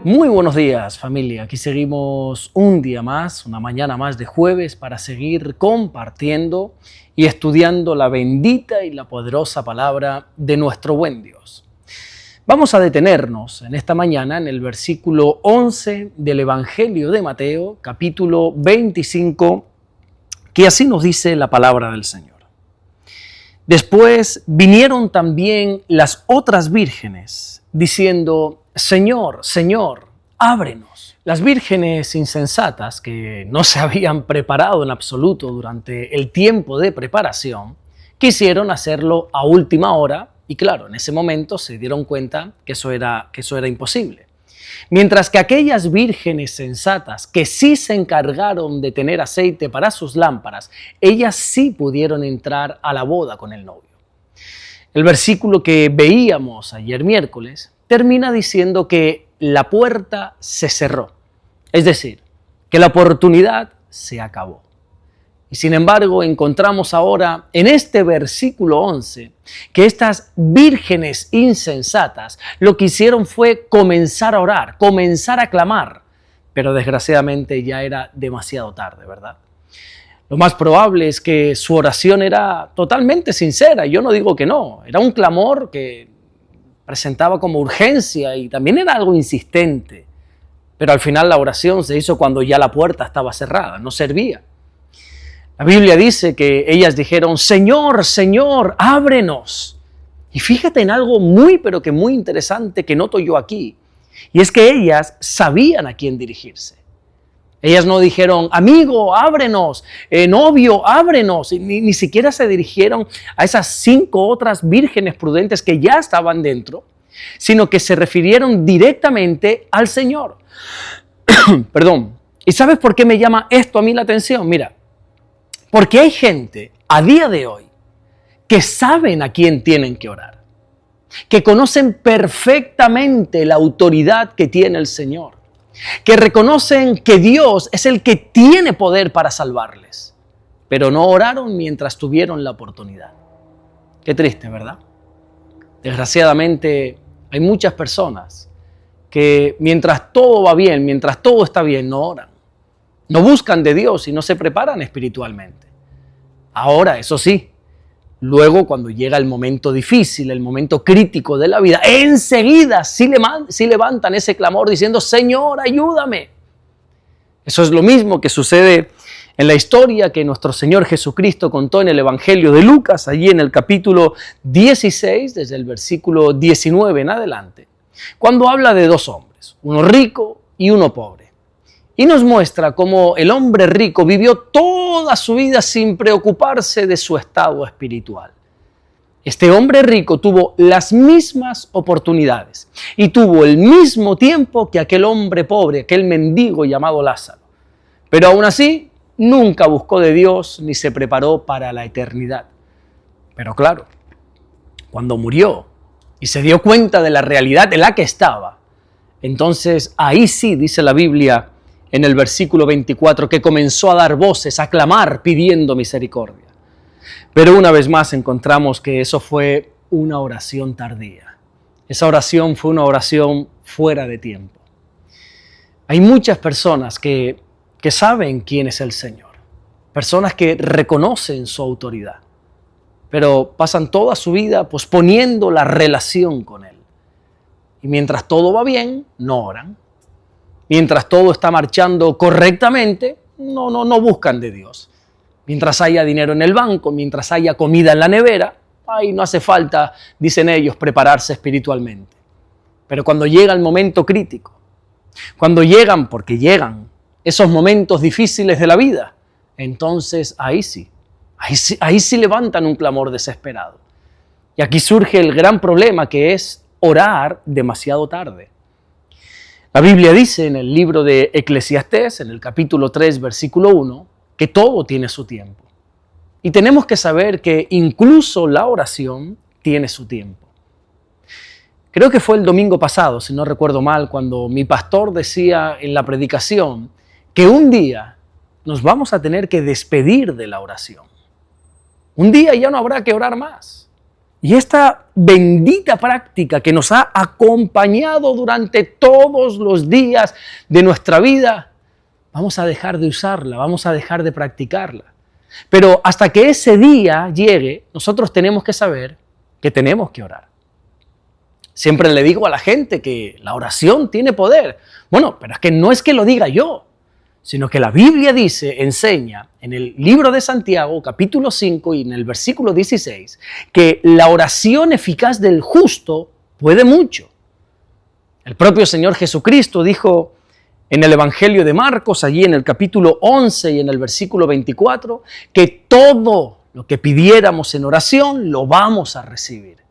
Muy buenos días, familia. Aquí seguimos un día más, una mañana más de jueves para seguir compartiendo y estudiando la bendita y la poderosa palabra de nuestro buen Dios. Vamos a detenernos en esta mañana en el versículo 11 del Evangelio de Mateo, capítulo 25, que así nos dice la palabra del Señor. Después vinieron también las otras vírgenes, diciendo: Señor, Señor, ábrenos. Las vírgenes insensatas, que no se habían preparado en absoluto durante el tiempo de preparación, quisieron hacerlo a última hora y claro, en ese momento se dieron cuenta que eso era imposible. Mientras que aquellas vírgenes sensatas que sí se encargaron de tener aceite para sus lámparas, ellas sí pudieron entrar a la boda con el novio. El versículo que veíamos ayer miércoles termina diciendo que la puerta se cerró, es decir, que la oportunidad se acabó. Y sin embargo, encontramos ahora en este versículo 11 que estas vírgenes insensatas lo que hicieron fue comenzar a orar, comenzar a clamar, pero desgraciadamente ya era demasiado tarde, ¿verdad? Lo más probable es que su oración era totalmente sincera, yo no digo que no, era un clamor que presentaba como urgencia y también era algo insistente, pero al final la oración se hizo cuando ya la puerta estaba cerrada, no servía. La Biblia dice que ellas dijeron: Señor, Señor, ábrenos. Y fíjate en algo muy, pero que muy interesante que noto yo aquí, y es que ellas sabían a quién dirigirse. Ellas no dijeron: amigo, ábrenos, novio, ábrenos, ni siquiera se dirigieron a esas 5 otras vírgenes prudentes que ya estaban dentro, sino que se refirieron directamente al Señor. Perdón. ¿Y sabes por qué me llama esto a mí la atención? Mira, porque hay gente a día de hoy que saben a quién tienen que orar, que conocen perfectamente la autoridad que tiene el Señor, que reconocen que Dios es el que tiene poder para salvarles, pero no oraron mientras tuvieron la oportunidad. Qué triste, ¿verdad? Desgraciadamente hay muchas personas que mientras todo va bien, mientras todo está bien, no oran. No buscan de Dios y no se preparan espiritualmente. Ahora, eso sí, luego cuando llega el momento difícil, el momento crítico de la vida, enseguida sí levantan ese clamor diciendo: Señor, ayúdame. Eso es lo mismo que sucede en la historia que nuestro Señor Jesucristo contó en el Evangelio de Lucas, allí en el capítulo 16, desde el versículo 19 en adelante, cuando habla de 2 hombres, uno rico y uno pobre. Y nos muestra cómo el hombre rico vivió toda su vida sin preocuparse de su estado espiritual. Este hombre rico tuvo las mismas oportunidades y tuvo el mismo tiempo que aquel hombre pobre, aquel mendigo llamado Lázaro. Pero aún así, nunca buscó de Dios ni se preparó para la eternidad. Pero claro, cuando murió y se dio cuenta de la realidad en la que estaba, entonces ahí sí, dice la Biblia, en el versículo 24, que comenzó a dar voces, a clamar pidiendo misericordia. Pero una vez más encontramos que eso fue una oración tardía. Esa oración fue una oración fuera de tiempo. Hay muchas personas que saben quién es el Señor, personas que reconocen su autoridad, pero pasan toda su vida posponiendo la relación con Él. Y mientras todo va bien, no oran. Mientras todo está marchando correctamente, no buscan de Dios. Mientras haya dinero en el banco, mientras haya comida en la nevera, ahí no hace falta, dicen ellos, prepararse espiritualmente. Pero cuando llega el momento crítico, cuando llegan, porque llegan, esos momentos difíciles de la vida, entonces ahí sí levantan un clamor desesperado. Y aquí surge el gran problema, que es orar demasiado tarde. La Biblia dice en el libro de Eclesiastés, en el capítulo 3, versículo 1, que todo tiene su tiempo. Y tenemos que saber que incluso la oración tiene su tiempo. Creo que fue el domingo pasado, si no recuerdo mal, cuando mi pastor decía en la predicación que un día nos vamos a tener que despedir de la oración. Un día ya no habrá que orar más. Y esta bendita práctica que nos ha acompañado durante todos los días de nuestra vida, vamos a dejar de usarla, vamos a dejar de practicarla. Pero hasta que ese día llegue, nosotros tenemos que saber que tenemos que orar. Siempre le digo a la gente que la oración tiene poder. Bueno, pero es que no es que lo diga yo, sino que la Biblia enseña en el libro de Santiago, capítulo 5 y en el versículo 16, que la oración eficaz del justo puede mucho. El propio Señor Jesucristo dijo en el Evangelio de Marcos, allí en el capítulo 11 y en el versículo 24, que todo lo que pidiéramos en oración lo vamos a recibir.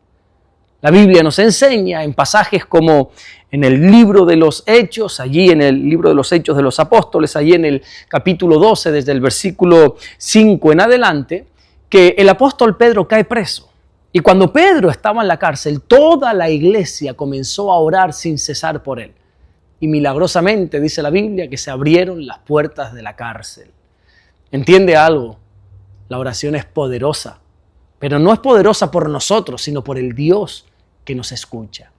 La Biblia nos enseña en pasajes como en el libro de los Hechos, allí en el libro de los Hechos de los Apóstoles, allí en el capítulo 12, desde el versículo 5 en adelante, que el apóstol Pedro cae preso. Y cuando Pedro estaba en la cárcel, toda la iglesia comenzó a orar sin cesar por él. Y milagrosamente, dice la Biblia, que se abrieron las puertas de la cárcel. ¿Entiende algo? La oración es poderosa, pero no es poderosa por nosotros, sino por el Dios que nos escucha.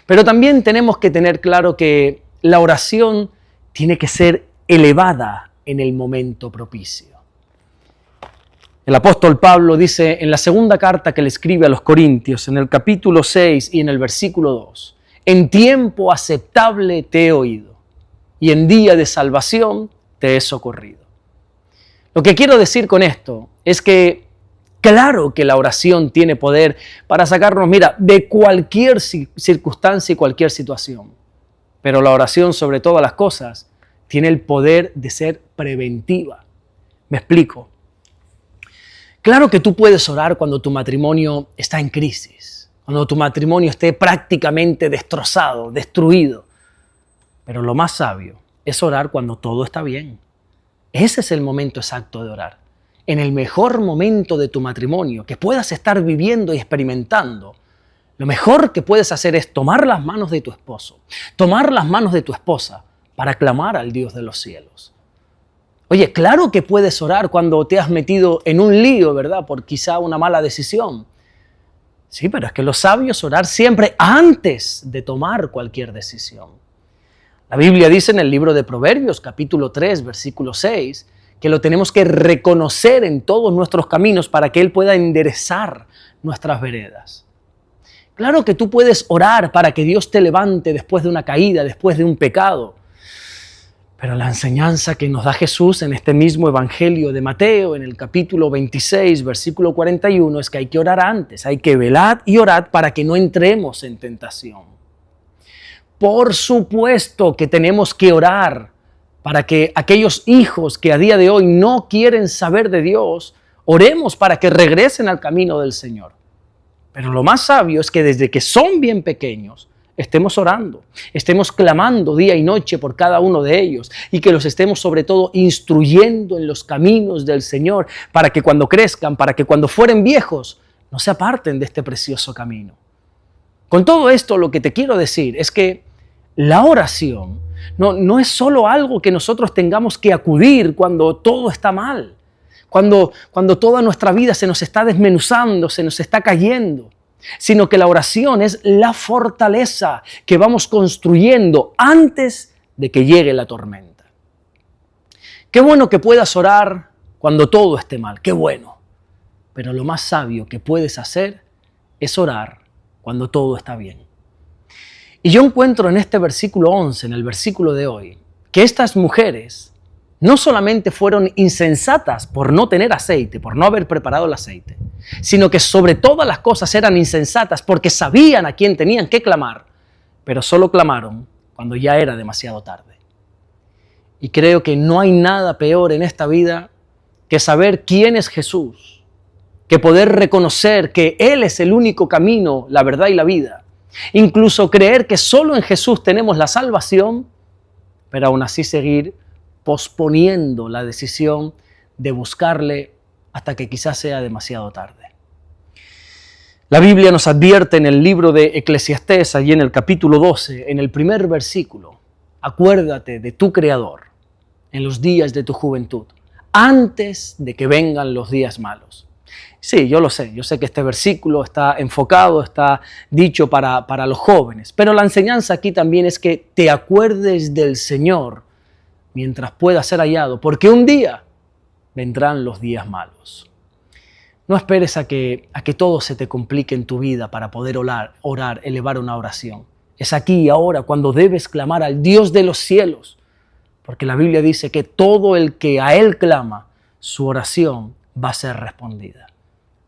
Pero también tenemos que tener claro que la oración tiene que ser elevada en el momento propicio. El apóstol Pablo dice en la segunda carta que le escribe a los Corintios, en el capítulo 6 y en el versículo 2, en tiempo aceptable te he oído, y en día de salvación te he socorrido. Lo que quiero decir con esto es que claro que la oración tiene poder para sacarnos, de cualquier circunstancia y cualquier situación. Pero la oración, sobre todas las cosas, tiene el poder de ser preventiva. Me explico. Claro que tú puedes orar cuando tu matrimonio está en crisis, cuando tu matrimonio esté prácticamente destrozado, destruido. Pero lo más sabio es orar cuando todo está bien. Ese es el momento exacto de orar. En el mejor momento de tu matrimonio que puedas estar viviendo y experimentando, lo mejor que puedes hacer es tomar las manos de tu esposo, tomar las manos de tu esposa para clamar al Dios de los cielos. Oye, claro que puedes orar cuando te has metido en un lío, ¿verdad? Por quizá una mala decisión. Sí, pero es que lo sabio es orar siempre antes de tomar cualquier decisión. La Biblia dice en el libro de Proverbios, capítulo 3, versículo 6, que lo tenemos que reconocer en todos nuestros caminos para que Él pueda enderezar nuestras veredas. Claro que tú puedes orar para que Dios te levante después de una caída, después de un pecado. Pero la enseñanza que nos da Jesús en este mismo Evangelio de Mateo, en el capítulo 26, versículo 41, es que hay que orar antes, hay que velar y orar para que no entremos en tentación. Por supuesto que tenemos que orar para que aquellos hijos que a día de hoy no quieren saber de Dios, oremos para que regresen al camino del Señor. Pero lo más sabio es que desde que son bien pequeños, estemos orando, estemos clamando día y noche por cada uno de ellos y que los estemos sobre todo instruyendo en los caminos del Señor para que cuando crezcan, para que cuando fueren viejos, no se aparten de este precioso camino. Con todo esto lo que te quiero decir es que la oración no es solo algo que nosotros tengamos que acudir cuando todo está mal, cuando toda nuestra vida se nos está desmenuzando, se nos está cayendo, sino que la oración es la fortaleza que vamos construyendo antes de que llegue la tormenta. Qué bueno que puedas orar cuando todo esté mal, qué bueno. Pero lo más sabio que puedes hacer es orar cuando todo está bien. Y yo encuentro en este versículo 11, en el versículo de hoy, que estas mujeres no solamente fueron insensatas por no tener aceite, por no haber preparado el aceite, sino que sobre todas las cosas eran insensatas porque sabían a quién tenían que clamar, pero solo clamaron cuando ya era demasiado tarde. Y creo que no hay nada peor en esta vida que saber quién es Jesús, que poder reconocer que Él es el único camino, la verdad y la vida. Incluso creer que solo en Jesús tenemos la salvación, pero aún así seguir posponiendo la decisión de buscarle hasta que quizás sea demasiado tarde. La Biblia nos advierte en el libro de Eclesiastés, allí en el capítulo 12, en el primer versículo, acuérdate de tu Creador en los días de tu juventud, antes de que vengan los días malos. Sí, yo lo sé. Yo sé que este versículo está enfocado, está dicho para los jóvenes. Pero la enseñanza aquí también es que te acuerdes del Señor mientras pueda ser hallado, porque un día vendrán los días malos. No esperes a que todo se te complique en tu vida para poder orar, elevar una oración. Es aquí y ahora cuando debes clamar al Dios de los cielos, porque la Biblia dice que todo el que a Él clama, su oración va a ser respondida.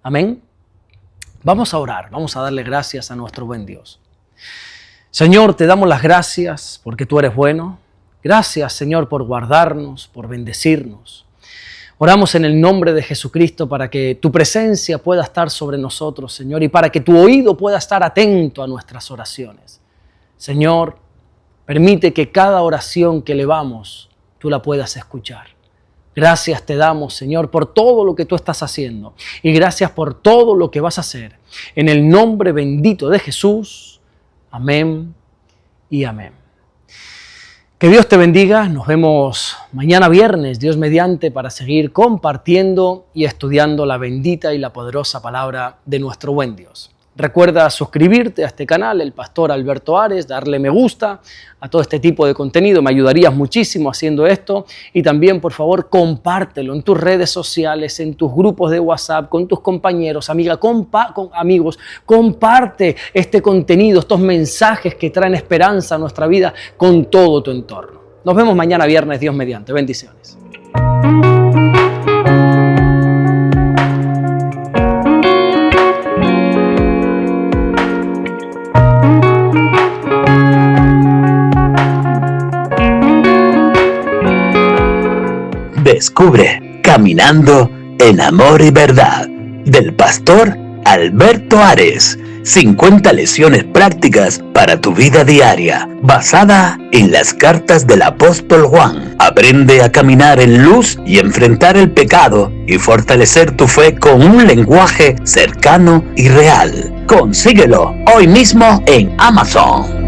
Amén. Vamos a orar, vamos a darle gracias a nuestro buen Dios. Señor, te damos las gracias porque tú eres bueno. Gracias, Señor, por guardarnos, por bendecirnos. Oramos en el nombre de Jesucristo para que tu presencia pueda estar sobre nosotros, Señor, y para que tu oído pueda estar atento a nuestras oraciones. Señor, permite que cada oración que elevamos, tú la puedas escuchar. Gracias te damos, Señor, por todo lo que tú estás haciendo y gracias por todo lo que vas a hacer. En el nombre bendito de Jesús. Amén y amén. Que Dios te bendiga. Nos vemos mañana viernes, Dios mediante, para seguir compartiendo y estudiando la bendita y la poderosa palabra de nuestro buen Dios. Recuerda suscribirte a este canal, el Pastor Alberto Ares, darle me gusta a todo este tipo de contenido. Me ayudarías muchísimo haciendo esto. Y también, por favor, compártelo en tus redes sociales, en tus grupos de WhatsApp, con tus compañeros, amigos. Comparte este contenido, estos mensajes que traen esperanza a nuestra vida con todo tu entorno. Nos vemos mañana viernes, Dios mediante. Bendiciones. Descubre Caminando en Amor y Verdad del Pastor Alberto Ares. 50 lecciones prácticas para tu vida diaria, basada en las cartas del apóstol Juan. Aprende a caminar en luz y enfrentar el pecado y fortalecer tu fe con un lenguaje cercano y real. Consíguelo hoy mismo en Amazon.